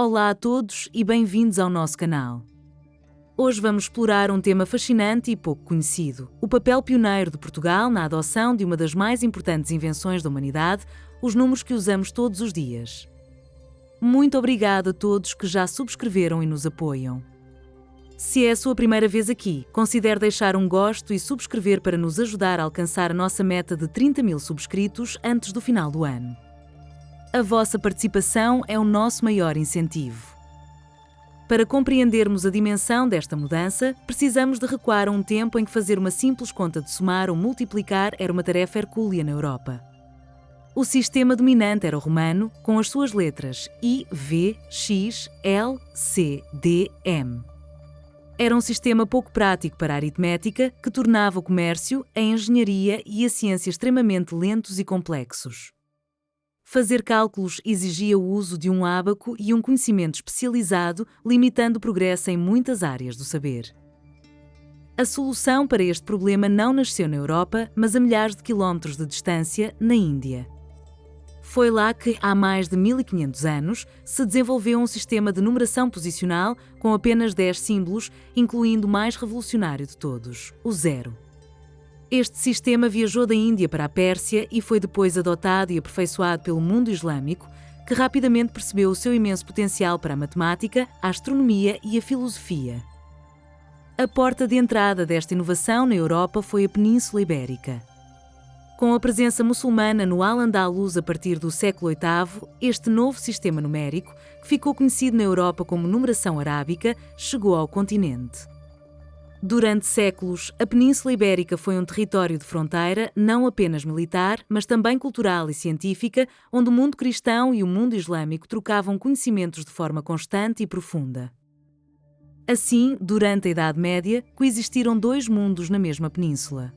Olá a todos e bem-vindos ao nosso canal. Hoje vamos explorar um tema fascinante e pouco conhecido: o papel pioneiro de Portugal na adoção de uma das mais importantes invenções da humanidade, os números que usamos todos os dias. Muito obrigado a todos que já subscreveram e nos apoiam. Se é a sua primeira vez aqui, considere deixar um gosto e subscrever para nos ajudar a alcançar a nossa meta de 30 mil subscritos antes do final do ano. A vossa participação é o nosso maior incentivo. Para compreendermos a dimensão desta mudança, precisamos de recuar a um tempo em que fazer uma simples conta de somar ou multiplicar era uma tarefa hercúlea na Europa. O sistema dominante era o romano, com as suas letras I, V, X, L, C, D, M. Era um sistema pouco prático para a aritmética, que tornava o comércio, a engenharia e a ciência extremamente lentos e complexos. Fazer cálculos exigia o uso de um ábaco e um conhecimento especializado, limitando o progresso em muitas áreas do saber. A solução para este problema não nasceu na Europa, mas a milhares de quilómetros de distância, na Índia. Foi lá que, há mais de 1500 anos, se desenvolveu um sistema de numeração posicional com apenas 10 símbolos, incluindo o mais revolucionário de todos, o zero. Este sistema viajou da Índia para a Pérsia e foi depois adotado e aperfeiçoado pelo mundo islâmico, que rapidamente percebeu o seu imenso potencial para a matemática, a astronomia e a filosofia. A porta de entrada desta inovação na Europa foi a Península Ibérica. Com a presença muçulmana no Al-Andalus a partir do século VIII, este novo sistema numérico, que ficou conhecido na Europa como numeração arábica, chegou ao continente. Durante séculos, a Península Ibérica foi um território de fronteira, não apenas militar, mas também cultural e científica, onde o mundo cristão e o mundo islâmico trocavam conhecimentos de forma constante e profunda. Assim, durante a Idade Média, coexistiram dois mundos na mesma península.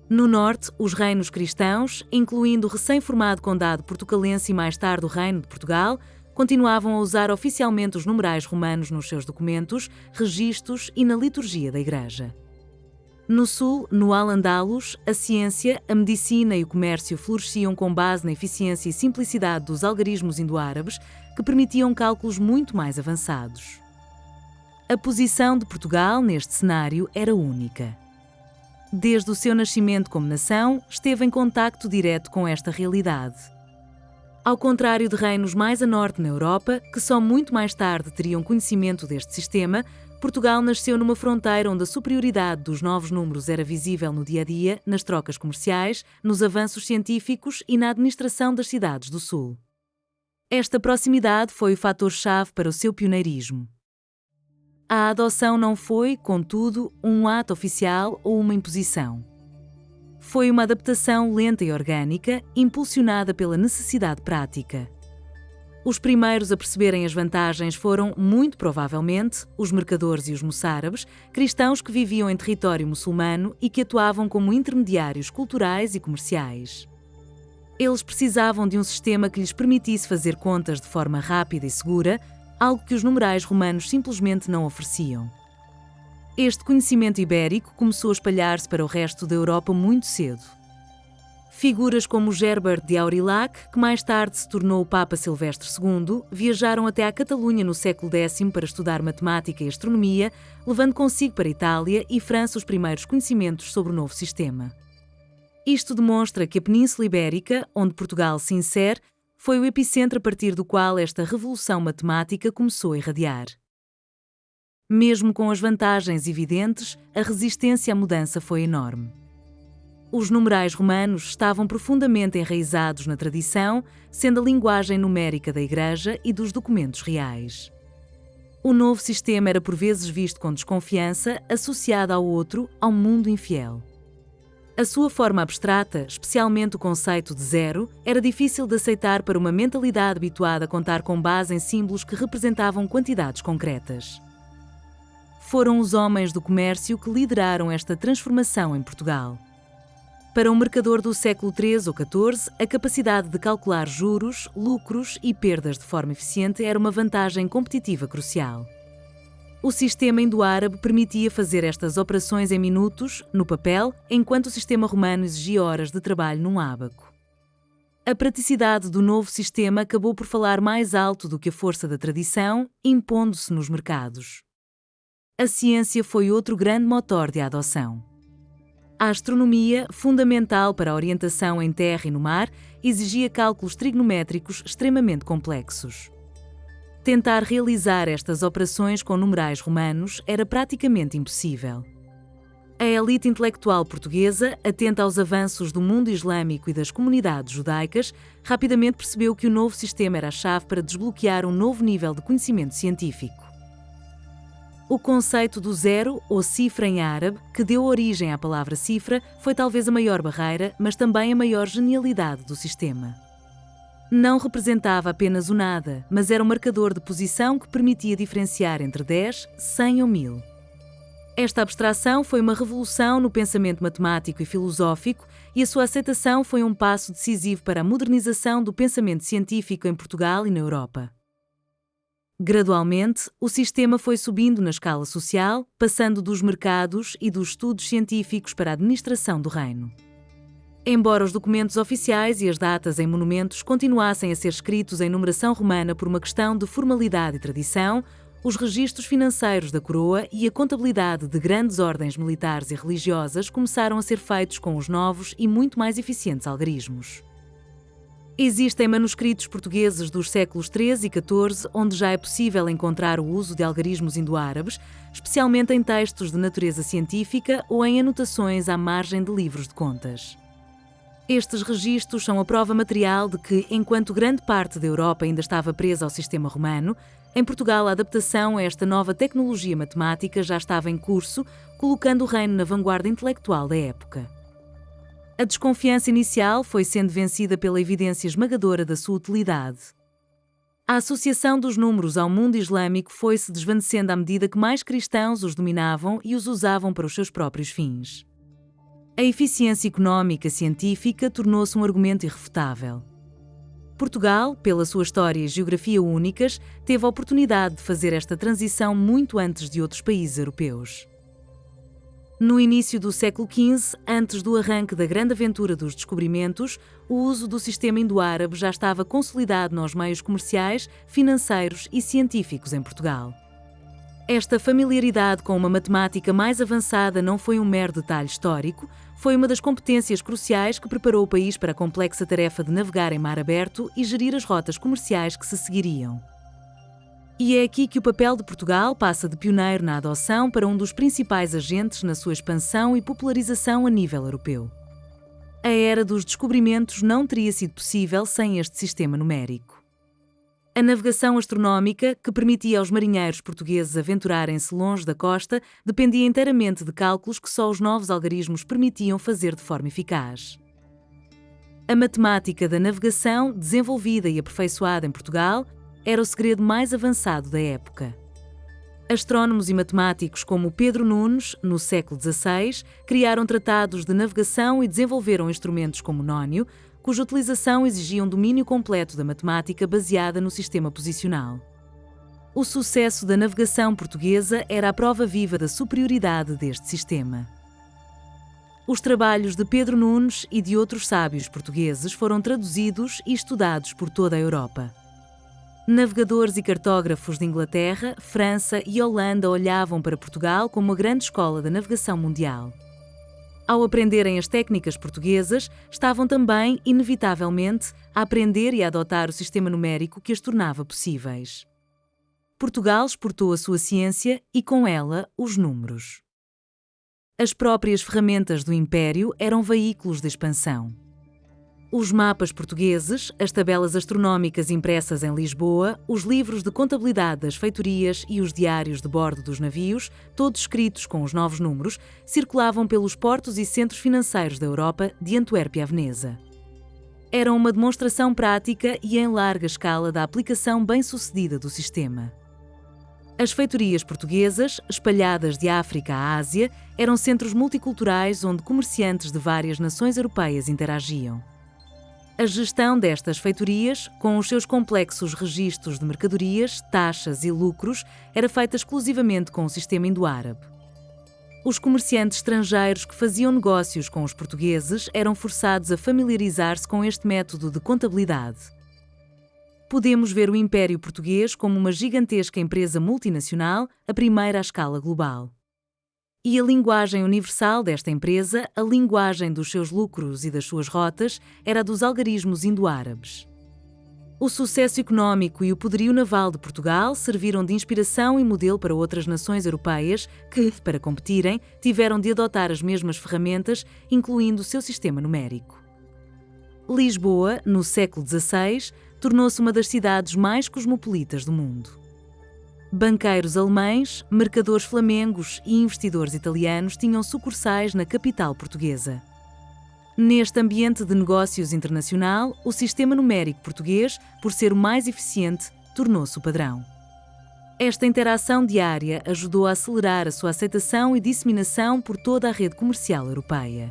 No norte, os reinos cristãos, incluindo o recém-formado Condado Portucalense e mais tarde o Reino de Portugal, continuavam a usar oficialmente os numerais romanos nos seus documentos, registros e na liturgia da Igreja. No sul, no Al-Andalus, a ciência, a medicina e o comércio floresciam com base na eficiência e simplicidade dos algarismos indo-árabes, que permitiam cálculos muito mais avançados. A posição de Portugal neste cenário era única. Desde o seu nascimento como nação, esteve em contacto direto com esta realidade. Ao contrário de reinos mais a norte na Europa, que só muito mais tarde teriam conhecimento deste sistema, Portugal nasceu numa fronteira onde a superioridade dos novos números era visível no dia-a-dia, nas trocas comerciais, nos avanços científicos e na administração das cidades do Sul. Esta proximidade foi o fator-chave para o seu pioneirismo. A adoção não foi, contudo, um ato oficial ou uma imposição. Foi uma adaptação lenta e orgânica, impulsionada pela necessidade prática. Os primeiros a perceberem as vantagens foram, muito provavelmente, os mercadores e os moçárabes, cristãos que viviam em território muçulmano e que atuavam como intermediários culturais e comerciais. Eles precisavam de um sistema que lhes permitisse fazer contas de forma rápida e segura, algo que os numerais romanos simplesmente não ofereciam. Este conhecimento ibérico começou a espalhar-se para o resto da Europa muito cedo. Figuras como Gerbert de Aurillac, que mais tarde se tornou o Papa Silvestre II, viajaram até à Catalunha no século X para estudar matemática e astronomia, levando consigo para a Itália e França os primeiros conhecimentos sobre o novo sistema. Isto demonstra que a Península Ibérica, onde Portugal se insere, foi o epicentro a partir do qual esta revolução matemática começou a irradiar. Mesmo com as vantagens evidentes, a resistência à mudança foi enorme. Os numerais romanos estavam profundamente enraizados na tradição, sendo a linguagem numérica da Igreja e dos documentos reais. O novo sistema era por vezes visto com desconfiança, associado ao outro, ao mundo infiel. A sua forma abstrata, especialmente o conceito de zero, era difícil de aceitar para uma mentalidade habituada a contar com base em símbolos que representavam quantidades concretas. Foram os homens do comércio que lideraram esta transformação em Portugal. Para um mercador do século XIII ou XIV, a capacidade de calcular juros, lucros e perdas de forma eficiente era uma vantagem competitiva crucial. O sistema indo-árabe permitia fazer estas operações em minutos, no papel, enquanto o sistema romano exigia horas de trabalho num ábaco. A praticidade do novo sistema acabou por falar mais alto do que a força da tradição, impondo-se nos mercados. A ciência foi outro grande motor de adoção. A astronomia, fundamental para a orientação em terra e no mar, exigia cálculos trigonométricos extremamente complexos. Tentar realizar estas operações com numerais romanos era praticamente impossível. A elite intelectual portuguesa, atenta aos avanços do mundo islâmico e das comunidades judaicas, rapidamente percebeu que o novo sistema era a chave para desbloquear um novo nível de conhecimento científico. O conceito do zero, ou cifra em árabe, que deu origem à palavra cifra, foi talvez a maior barreira, mas também a maior genialidade do sistema. Não representava apenas o nada, mas era um marcador de posição que permitia diferenciar entre 10, 100 ou 1000. Esta abstração foi uma revolução no pensamento matemático e filosófico, e a sua aceitação foi um passo decisivo para a modernização do pensamento científico em Portugal e na Europa. Gradualmente, o sistema foi subindo na escala social, passando dos mercados e dos estudos científicos para a administração do reino. Embora os documentos oficiais e as datas em monumentos continuassem a ser escritos em numeração romana por uma questão de formalidade e tradição, os registros financeiros da coroa e a contabilidade de grandes ordens militares e religiosas começaram a ser feitos com os novos e muito mais eficientes algarismos. Existem manuscritos portugueses dos séculos XIII e XIV onde já é possível encontrar o uso de algarismos indo-árabes, especialmente em textos de natureza científica ou em anotações à margem de livros de contas. Estes registros são a prova material de que, enquanto grande parte da Europa ainda estava presa ao sistema romano, em Portugal a adaptação a esta nova tecnologia matemática já estava em curso, colocando o reino na vanguarda intelectual da época. A desconfiança inicial foi sendo vencida pela evidência esmagadora da sua utilidade. A associação dos números ao mundo islâmico foi-se desvanecendo à medida que mais cristãos os dominavam e os usavam para os seus próprios fins. A eficiência económica científica tornou-se um argumento irrefutável. Portugal, pela sua história e geografia únicas, teve a oportunidade de fazer esta transição muito antes de outros países europeus. No início do século XV, antes do arranque da grande aventura dos descobrimentos, o uso do sistema indo-árabe já estava consolidado nos meios comerciais, financeiros e científicos em Portugal. Esta familiaridade com uma matemática mais avançada não foi um mero detalhe histórico, foi uma das competências cruciais que preparou o país para a complexa tarefa de navegar em mar aberto e gerir as rotas comerciais que se seguiriam. E é aqui que o papel de Portugal passa de pioneiro na adoção para um dos principais agentes na sua expansão e popularização a nível europeu. A era dos descobrimentos não teria sido possível sem este sistema numérico. A navegação astronómica, que permitia aos marinheiros portugueses aventurarem-se longe da costa, dependia inteiramente de cálculos que só os novos algarismos permitiam fazer de forma eficaz. A matemática da navegação, desenvolvida e aperfeiçoada em Portugal, era o segredo mais avançado da época. Astrónomos e matemáticos como Pedro Nunes, no século XVI, criaram tratados de navegação e desenvolveram instrumentos como Nónio, cuja utilização exigia um domínio completo da matemática baseada no sistema posicional. O sucesso da navegação portuguesa era a prova viva da superioridade deste sistema. Os trabalhos de Pedro Nunes e de outros sábios portugueses foram traduzidos e estudados por toda a Europa. Navegadores e cartógrafos de Inglaterra, França e Holanda olhavam para Portugal como uma grande escola da navegação mundial. Ao aprenderem as técnicas portuguesas, estavam também, inevitavelmente, a aprender e a adotar o sistema numérico que as tornava possíveis. Portugal exportou a sua ciência e, com ela, os números. As próprias ferramentas do Império eram veículos de expansão. Os mapas portugueses, as tabelas astronómicas impressas em Lisboa, os livros de contabilidade das feitorias e os diários de bordo dos navios, todos escritos com os novos números, circulavam pelos portos e centros financeiros da Europa, de Antuérpia a Veneza. Eram uma demonstração prática e em larga escala da aplicação bem-sucedida do sistema. As feitorias portuguesas, espalhadas de África à Ásia, eram centros multiculturais onde comerciantes de várias nações europeias interagiam. A gestão destas feitorias, com os seus complexos registros de mercadorias, taxas e lucros, era feita exclusivamente com o sistema indo-árabe. Os comerciantes estrangeiros que faziam negócios com os portugueses eram forçados a familiarizar-se com este método de contabilidade. Podemos ver o Império Português como uma gigantesca empresa multinacional, a primeira à escala global. E a linguagem universal desta empresa, a linguagem dos seus lucros e das suas rotas, era a dos algarismos indo-árabes. O sucesso económico e o poderio naval de Portugal serviram de inspiração e modelo para outras nações europeias que, para competirem, tiveram de adotar as mesmas ferramentas, incluindo o seu sistema numérico. Lisboa, no século XVI, tornou-se uma das cidades mais cosmopolitas do mundo. Banqueiros alemães, mercadores flamengos e investidores italianos tinham sucursais na capital portuguesa. Neste ambiente de negócios internacional, o sistema numérico português, por ser o mais eficiente, tornou-se o padrão. Esta interação diária ajudou a acelerar a sua aceitação e disseminação por toda a rede comercial europeia.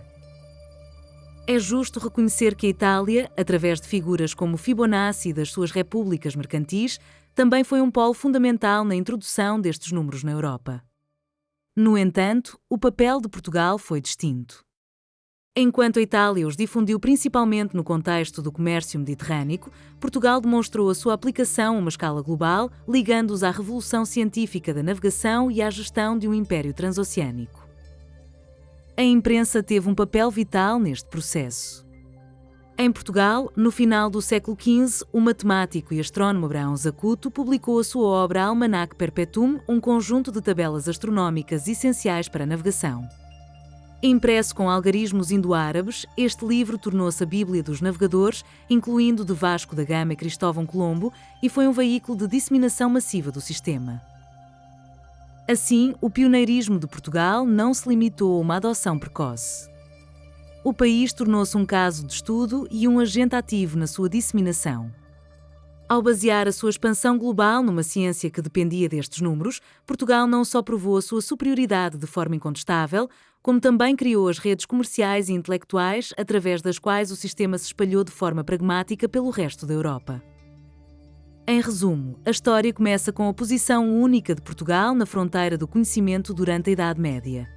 É justo reconhecer que a Itália, através de figuras como Fibonacci e das suas repúblicas mercantis, também foi um polo fundamental na introdução destes números na Europa. No entanto, o papel de Portugal foi distinto. Enquanto a Itália os difundiu principalmente no contexto do comércio mediterrâneo, Portugal demonstrou a sua aplicação a uma escala global, ligando-os à revolução científica da navegação e à gestão de um império transoceânico. A imprensa teve um papel vital neste processo. Em Portugal, no final do século XV, o matemático e astrónomo Abraão Zacuto publicou a sua obra Almanac Perpetuum, um conjunto de tabelas astronómicas essenciais para a navegação. Impresso com algarismos indo-árabes, este livro tornou-se a Bíblia dos navegadores, incluindo de Vasco da Gama e Cristóvão Colombo, e foi um veículo de disseminação massiva do sistema. Assim, o pioneirismo de Portugal não se limitou a uma adoção precoce. O país tornou-se um caso de estudo e um agente ativo na sua disseminação. Ao basear a sua expansão global numa ciência que dependia destes números, Portugal não só provou a sua superioridade de forma incontestável, como também criou as redes comerciais e intelectuais através das quais o sistema se espalhou de forma pragmática pelo resto da Europa. Em resumo, a história começa com a posição única de Portugal na fronteira do conhecimento durante a Idade Média.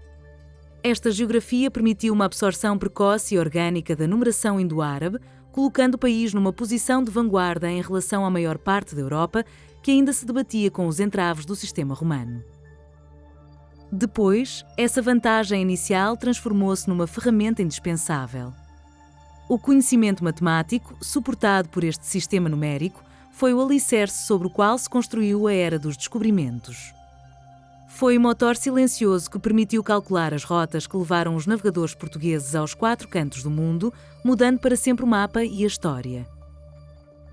Esta geografia permitiu uma absorção precoce e orgânica da numeração indo-árabe, colocando o país numa posição de vanguarda em relação à maior parte da Europa, que ainda se debatia com os entraves do sistema romano. Depois, essa vantagem inicial transformou-se numa ferramenta indispensável. O conhecimento matemático, suportado por este sistema numérico, foi o alicerce sobre o qual se construiu a Era dos Descobrimentos. Foi o motor silencioso que permitiu calcular as rotas que levaram os navegadores portugueses aos 4 cantos do mundo, mudando para sempre o mapa e a história.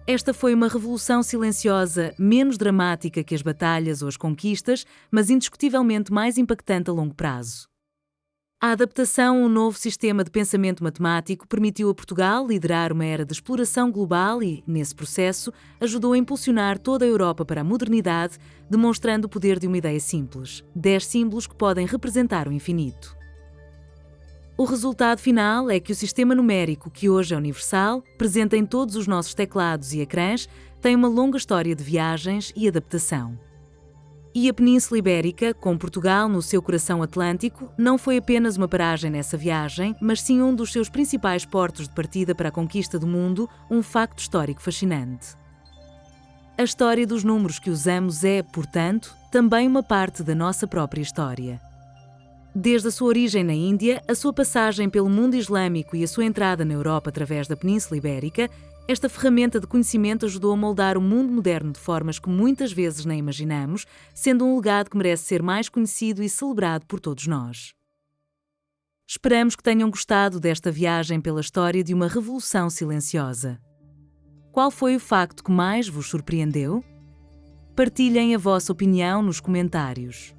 Esta foi uma revolução silenciosa, menos dramática que as batalhas ou as conquistas, mas indiscutivelmente mais impactante a longo prazo. A adaptação a um novo sistema de pensamento matemático permitiu a Portugal liderar uma era de exploração global e, nesse processo, ajudou a impulsionar toda a Europa para a modernidade, demonstrando o poder de uma ideia simples: 10 símbolos que podem representar o infinito. O resultado final é que o sistema numérico, que hoje é universal, presente em todos os nossos teclados e ecrãs, tem uma longa história de viagens e adaptação. E a Península Ibérica, com Portugal no seu coração atlântico, não foi apenas uma paragem nessa viagem, mas sim um dos seus principais portos de partida para a conquista do mundo, um facto histórico fascinante. A história dos números que usamos é, portanto, também uma parte da nossa própria história. Desde a sua origem na Índia, a sua passagem pelo mundo islâmico e a sua entrada na Europa através da Península Ibérica, esta ferramenta de conhecimento ajudou a moldar o mundo moderno de formas que muitas vezes nem imaginamos, sendo um legado que merece ser mais conhecido e celebrado por todos nós. Esperamos que tenham gostado desta viagem pela história de uma revolução silenciosa. Qual foi o facto que mais vos surpreendeu? Partilhem a vossa opinião nos comentários.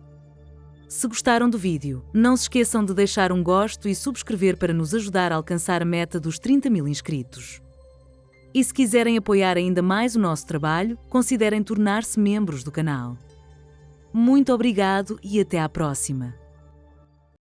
Se gostaram do vídeo, não se esqueçam de deixar um gosto e subscrever para nos ajudar a alcançar a meta dos 30.000 inscritos. E se quiserem apoiar ainda mais o nosso trabalho, considerem tornar-se membros do canal. Muito obrigado e até à próxima!